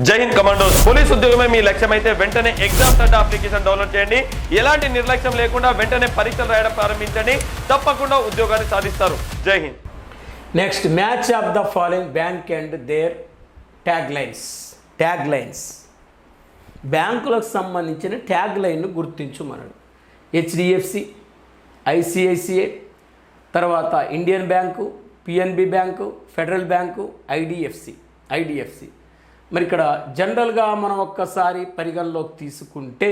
జై Hind commandos. Police ఉద్యోగమే మీ లక్ష్యమైతే వెంటనే ఎగ్జామ్ సెంటర్ అప్లికేషన్ డౌన్లోడ్ చేయండి. ఎలాంటి నిర్లక్ష్యం లేకుండా వెంటనే పరీక్షలు రాయడం ప్రారంభించండి. తప్పకుండా ఉద్యోగాన్ని సాధిస్తారు. Jai Hind. Next, match of the following bank and their tag lines. బ్యాంకులకు సంబంధించిన ట్యాగ్ లైన్ను గుర్తించమన్నాడు. హెచ్డిఎఫ్సి, ఐసిఐసిఐ, తర్వాత Indian bank, PNB bank, federal bank, IDFC. మరి ఇక్కడ జనరల్గా మనం ఒక్కసారి పరిగణలోకి తీసుకుంటే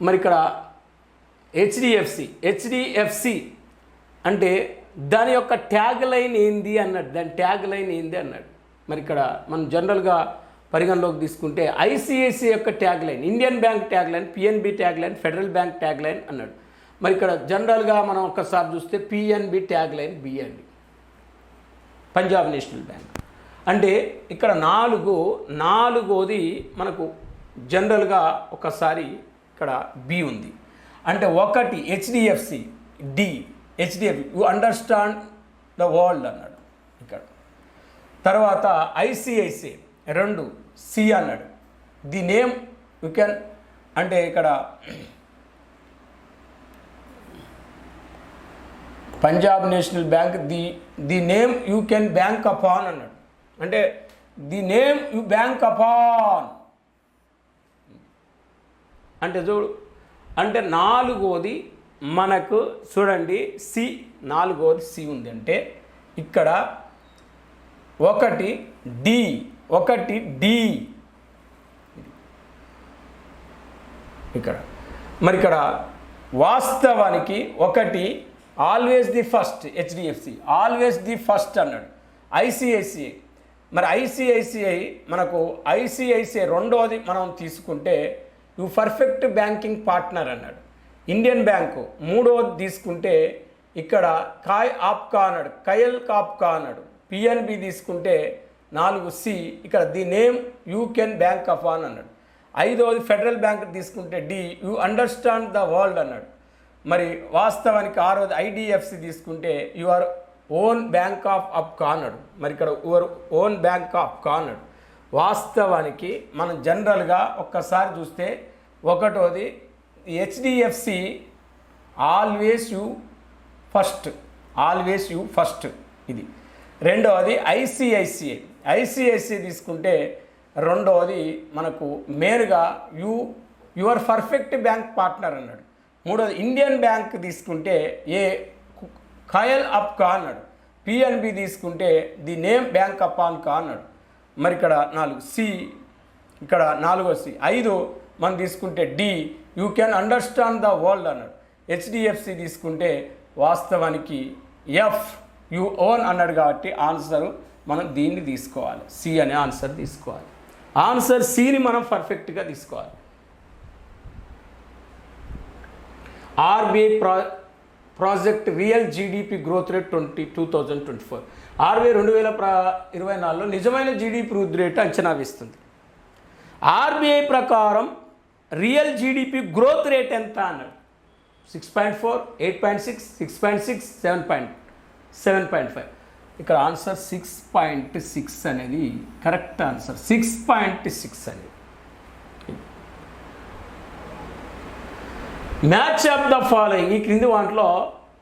మరి ఇక్కడ హెచ్డిఎఫ్సి అంటే దాని యొక్క ట్యాగ్ లైన్ ఏంది అన్నాడు. మరి ఇక్కడ మనం జనరల్గా పరిగణలోకి తీసుకుంటే ఐసిఐసిఐ యొక్క tag line, Indian bank tag line, PNB tag line, federal bank tag line అన్నాడు. మరి ఇక్కడ జనరల్గా మనం ఒక్కసారి చూస్తే PNB tag line BNB, Punjab national bank. అంటే ఇక్కడ నాలుగోది మనకు జనరల్గా ఒకసారి ఇక్కడ బి ఉంది. అంటే ఒకటి HDFC, HDFC you understand the world అన్నాడు ఇక్కడ. తర్వాత ఐసిఐసిఐ 2 సి అన్నాడు. ది నేమ్ యు కెన్, అంటే ఇక్కడ Punjab national bank the name you can bank upon అన్నాడు. అంటే the name you bank upon అంటే చూడు, అంటే నాలుగోది మనకు చూడండి నాలుగోది సి ఉంది. అంటే ఇక్కడ ఒకటి డి ఇక్కడ. మరి ఇక్కడ వాస్తవానికి ఒకటి always the first, HDFC always the first అన్నాడు. ఐసిఐసిఐ, మరి ఐసిఐసిఐ రెండోది మనం తీసుకుంటే యు పర్ఫెక్ట్ బ్యాంకింగ్ పార్ట్నర్ అన్నాడు. ఇండియన్ బ్యాంకు మూడోది తీసుకుంటే ఇక్కడ కయల్ కాప్కా అన్నాడు. పిఎన్బి తీసుకుంటే 4 సి, ఇక్కడ the name you can bank upon అన్నాడు. ఐదోది ఫెడరల్ బ్యాంక్ తీసుకుంటే do you understand the world అన్నాడు. మరి వాస్తవానికి ఆరోది ఐడిఎఫ్సి తీసుకుంటే యువర్ ఓన్ బ్యాంక్ ఆఫ్ అప్కా అన్నాడు. మరి ఇక్కడ యువర్ ఓన్ బ్యాంక్ ఆఫ్ అప్కా అన్నాడు. వాస్తవానికి మనం జనరల్గా ఒక్కసారి చూస్తే ఒకటోది హెచ్డిఎఫ్సి ఆల్వేస్ యూ ఫస్ట్ ఇది. రెండవది ఐసిఐసిఐ తీసుకుంటే రెండవది మనకు మేరుగా యువర్ పర్ఫెక్ట్ బ్యాంక్ పార్ట్నర్ అన్నాడు. మూడోది ఇండియన్ బ్యాంక్ తీసుకుంటే ఖయల్ అప్కా అన్నాడు. పిఎన్బి తీసుకుంటే ది నేమ్ బ్యాంక్ అపాన్ కా అన్నాడు. మరి ఇక్కడ 4 సి, ఇక్కడ 4వ సి. 5 మనం తీసుకుంటే do you can understand the world అన్నాడు. హెచ్డిఎఫ్సి తీసుకుంటే వాస్తవానికి ఎఫ్ యు ఓన్ అన్నాడు. కాబట్టి ఆన్సర్ మనం దీన్ని తీసుకోవాలి, సి అనే ఆన్సర్ తీసుకోవాలి. ఆన్సర్ సిని మనం పర్ఫెక్ట్గా తీసుకోవాలి. RBI project real GDP growth rate 2024. RBI 2024లో నిజమైన జీడిపి వృద్ధి రేటు అంచనా వేస్తుంది. ఆర్బీఐ ప్రకారం రియల్ జీడిపి గ్రోత్ రేట్ ఎంత అన్నాడు. 6.4, 8.6, 6.6, 7.5. ఇక్కడ ఆన్సర్ 6.6 అనేది కరెక్ట్ ఆన్సర్. 6.6 అనేది. మ్యాచ్ ఆఫ్ ద ఫాలోయింగ్, ఈ క్రింది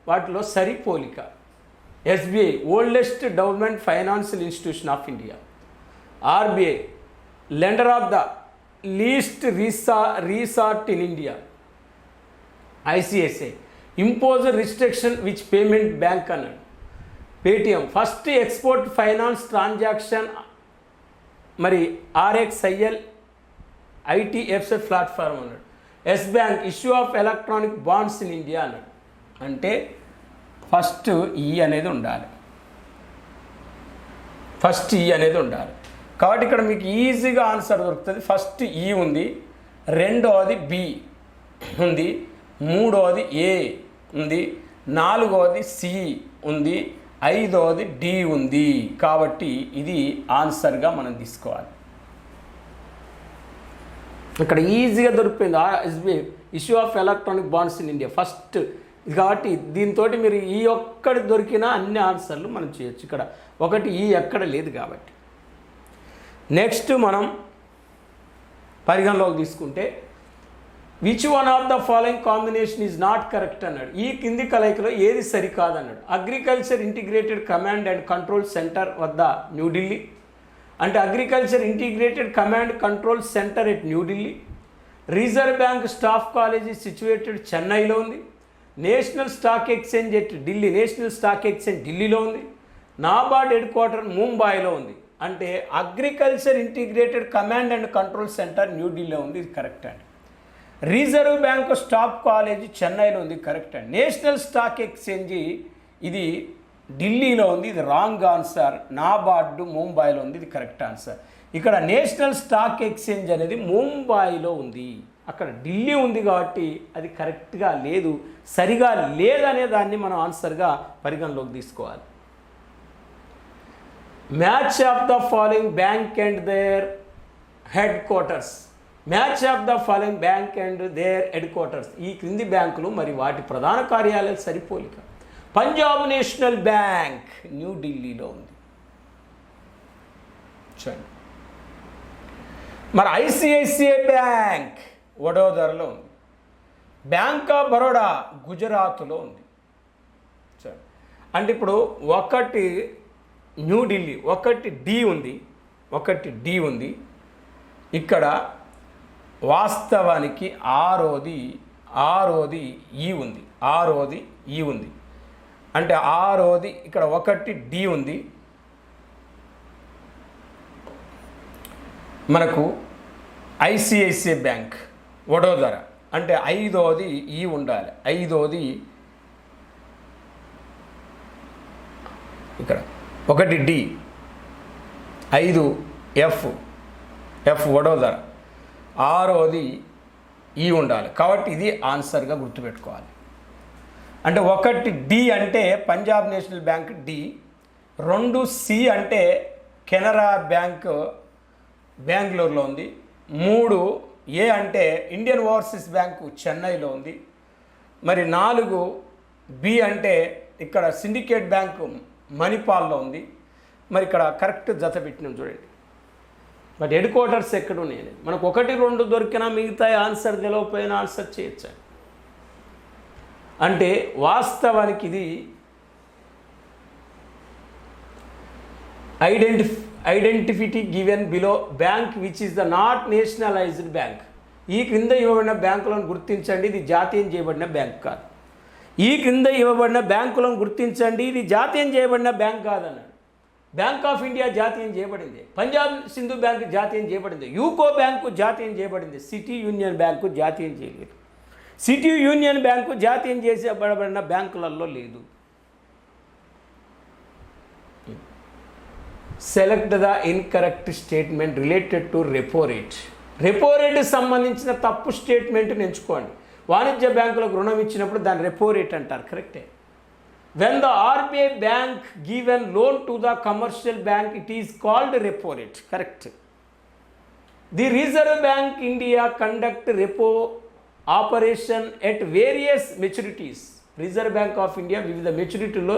వాటిలో సరిపోలిక. SBI oldest government financial institution of India. RBI lender of the least resort in India. ICICI impose restriction which payment bank అన్నాడు. Paytm first export finance transaction, మరి RXIL ITFC platform అన్నాడు. Yes bank issue of electronic bonds in India అన్నాడు. అంటే first ఈ అనేది ఉండాలి, కాబట్టి ఇక్కడ మీకు ఈజీగా ఆన్సర్ దొరుకుతుంది. ఫస్ట్ ఈ ఉంది, రెండవది బి ఉంది, మూడవది ఏ ఉంది, నాలుగవది సి ఉంది, ఐదవది డి ఉంది. కాబట్టి ఇది ఆన్సర్గా మనం తీసుకోవాలి. ఇక్కడ ఈజీగా దొరికిపోయింది. SBI issue of electronic bonds in India first. కాబట్టి దీంతో మీరు ఈ ఒక్కటి దొరికినా అన్ని ఆన్సర్లు మనం చేయొచ్చు. ఇక్కడ ఒకటి ఈ ఎక్కడ లేదు కాబట్టి. నెక్స్ట్ మనం పరిగణలోకి తీసుకుంటే which one of the following combination is not correct అన్నాడు. ఈ కింది కలయికలో ఏది సరికాదన్నాడు. Agriculture integrated command and control centre వద్ద న్యూఢిల్లీ, అంటే agriculture integrated command control centre at New Delhi. Reserve bank staff college situated చెన్నైలో ఉంది. National stock exchange at Delhi, national stock exchange ఢిల్లీలో ఉంది. నాబార్డ్ హెడ్ క్వార్టర్ ముంబైలో ఉంది. అంటే agriculture integrated command and control centre న్యూఢిల్లీలో ఉంది, ఇది కరెక్ట్ అండి. రిజర్వ్ బ్యాంక్ స్టాఫ్ కాలేజీ చెన్నైలో ఉంది, కరెక్ట్ అండి. నేషనల్ స్టాక్ ఎక్స్చేంజ్ ఇది ఢిల్లీలో ఉంది, ఇది రాంగ్ ఆన్సర్. నాబార్డు ముంబైలో ఉంది, ఇది కరెక్ట్ ఆన్సర్. ఇక్కడ నేషనల్ స్టాక్ ఎక్స్చేంజ్ అనేది ముంబైలో ఉంది, అక్కడ ఢిల్లీ ఉంది కాబట్టి అది కరెక్ట్గా లేదు, సరిగా లేదనే దాన్ని మనం ఆన్సర్గా పరిగణలోకి తీసుకోవాలి. Match of the following bank and their head quarters. Match of the following bank and their head quarters. ఈ క్రింది బ్యాంకులు మరి వాటి ప్రధాన కార్యాలయాలు సరిపోలిక. పంజాబ్ నేషనల్ బ్యాంక్ న్యూఢిల్లీలో ఉంది చూడండి. మరి ఐసిఐసిఐ బ్యాంక్ వడోదరలో ఉంది. బ్యాంక్ ఆఫ్ బరోడా గుజరాత్లో ఉంది చూడండి. అంటే ఇప్పుడు ఒకటి న్యూఢిల్లీ, ఒకటి డి ఉంది. ఇక్కడ వాస్తవానికి ఆరోది ఈ ఉంది. అంటే ఆరోది ఇక్కడ ఒకటి డి ఉంది, మనకు ఐసిఐసిఐ బ్యాంక్ వడోదర. అంటే ఐదోది ఈ ఉండాలి, ఐదోది ఇక్కడ ఒకటి డి, 5 ఎఫ్ వడోదర, ఆరోది ఈ ఉండాలి. కాబట్టి ఇది ఆన్సర్గా గుర్తుపెట్టుకోవాలి. అంటే ఒకటి డి అంటే Punjab national bank D, 2 C అంటే కెనరా బ్యాంక్ బెంగళూరులో ఉంది, 3 ఏ అంటే ఇండియన్ ఓవర్సీస్ బ్యాంకు చెన్నైలో ఉంది, మరి 4 బి అంటే ఇక్కడ సిండికేట్ బ్యాంకు మణిపాల్లో ఉంది. మరి ఇక్కడ కరెక్ట్ జత పెట్టినాం చూడండి. బట్ హెడ్ క్వార్టర్స్ ఎక్కడ ఉన్నాయి, మనకు 1, 2 దొరికినా మిగతా ఆన్సర్ తెలియకపోయినా ఆన్సర్ చేయొచ్చు. అంటే వాస్తవానికి ఇది identify given below bank which is the not nationalised bank. ఈ క్రింద ఇవ్వబడిన బ్యాంకులను గుర్తించండి, ఇది జాతీయం చేయబడిన బ్యాంక్ కాదు. ఈ క్రింద ఇవ్వబడిన బ్యాంకులను గుర్తించండి, ఇది జాతీయం చేయబడిన బ్యాంక్ కాదన్నాడు. బ్యాంక్ ఆఫ్ ఇండియా జాతీయం చేయబడింది, పంజాబ్ సింధు బ్యాంక్ జాతీయం చేయబడింది, యూకో బ్యాంకు జాతీయం చేయబడింది, సిటీ యూనియన్ బ్యాంకు జాతీయం చేయలేదు. సిటీ యూనియన్ బ్యాంకు జాతీయం చేసేబడిన బ్యాంకులలో లేదు. Select the incorrect statement related to repo rate. Repo rate సంబంధించిన తప్పు స్టేట్మెంట్ని ఎంచుకోండి. వాణిజ్య బ్యాంకులకు రుణం ఇచ్చినప్పుడు దాన్ని రెపో రేట్ అంటారు, కరెక్టే. When the RBI bank given loan to the commercial bank it is called repo rate, correct. The reserve bank India conduct repo operation at various maturities. Reserve bank of India వివిధ మెచ్యూరిటీలో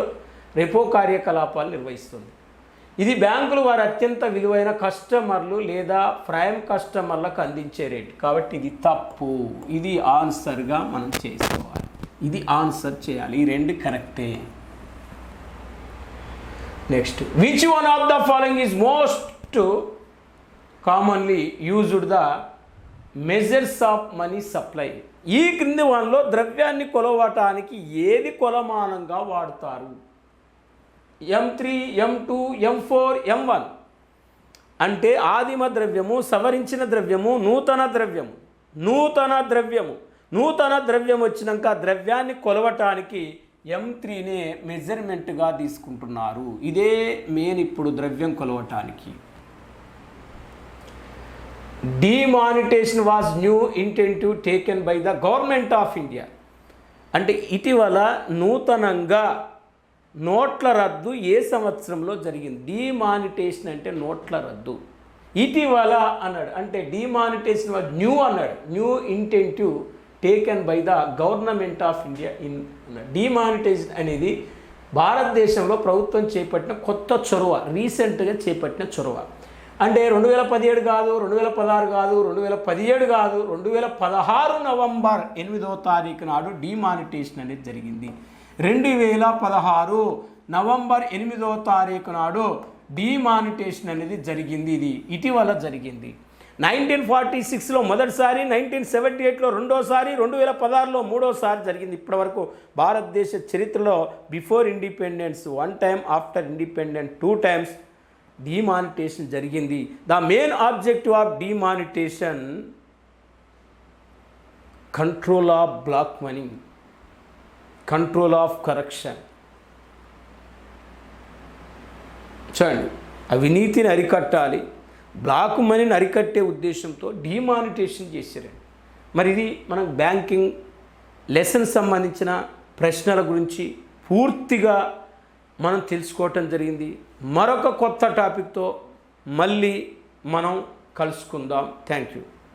repo కార్యకలాపాలు నిర్వహిస్తుంది. ఇది బ్యాంకులు వారి అత్యంత విలువైన కస్టమర్లు లేదా ప్రైమ్ కస్టమర్లకు అందించే రేట్. కాబట్టి ఇది తప్పు, ఇది ఆన్సర్గా మనం చేసుకోవాలి, ఇది ఆన్సర్ చేయాలి. ఈ 2 కరెక్టే. Next, which one of the following is most commonly used the measures of money supply. ఈ క్రింది వన్లో ద్రవ్యాన్ని కొలవటానికి ఏది కొలమానంగా వాడతారు? M3, M2, M4, M1. అంటే ఆదిమ ద్రవ్యము, సవరించిన ద్రవ్యము, నూతన ద్రవ్యము. నూతన ద్రవ్యం వచ్చినాక ద్రవ్యాన్ని కొలవటానికి M3నే మెజర్మెంట్గా తీసుకుంటున్నారు. ఇదే మెయిన్ ఇప్పుడు ద్రవ్యం కొలవటానికి. Demonetisation was new initiative taken by the government of India. అంటే ఇటీవల నూతనంగా నోట్ల రద్దు ఏ సంవత్సరంలో జరిగింది? డిమానిటేషన్ అంటే నోట్ల రద్దు. ఇటీవల అన్నాడు, అంటే డిమానిటేషన్ వాజ్ న్యూ అన్నాడు. New initiative taken by the government of India in. Demonetisation అనేది భారతదేశంలో ప్రభుత్వం చేపట్టిన కొత్త చొరవ, రీసెంట్గా చేపట్టిన చొరవ. అంటే 2017 కాదు, 2016 కాదు, 2017 కాదు, 2016 నవంబర్ 8వ తారీఖు నాడు డిమానిటేషన్ అనేది జరిగింది. 2016 నవంబర్ 8వ తారీఖు నాడు డిమానిటేషన్ అనేది జరిగింది. ఇది ఇటీవల జరిగింది. 1946లో మొదటిసారి, 1978లో రెండోసారి, 2016లో మూడోసారి జరిగింది. ఇప్పటివరకు భారతదేశ చరిత్రలో before independence 1 time, after independence 2 times demonetisation జరిగింది. The main objective of demonetisation control of black money, control of corruption. చూడండి, అవినీతిని అరికట్టాలి, బ్లాక్ మనీని అరికట్టే ఉద్దేశంతో డిమానిటేషన్ చేశారండి. మరి ఇది మనకు బ్యాంకింగ్ లెసన్ సంబంధించిన ప్రశ్నల గురించి పూర్తిగా మనం తెలుసుకోవటం జరిగింది. మరొక కొత్త టాపిక్తో మళ్ళీ మనం కలుసుకుందాం. Thank you.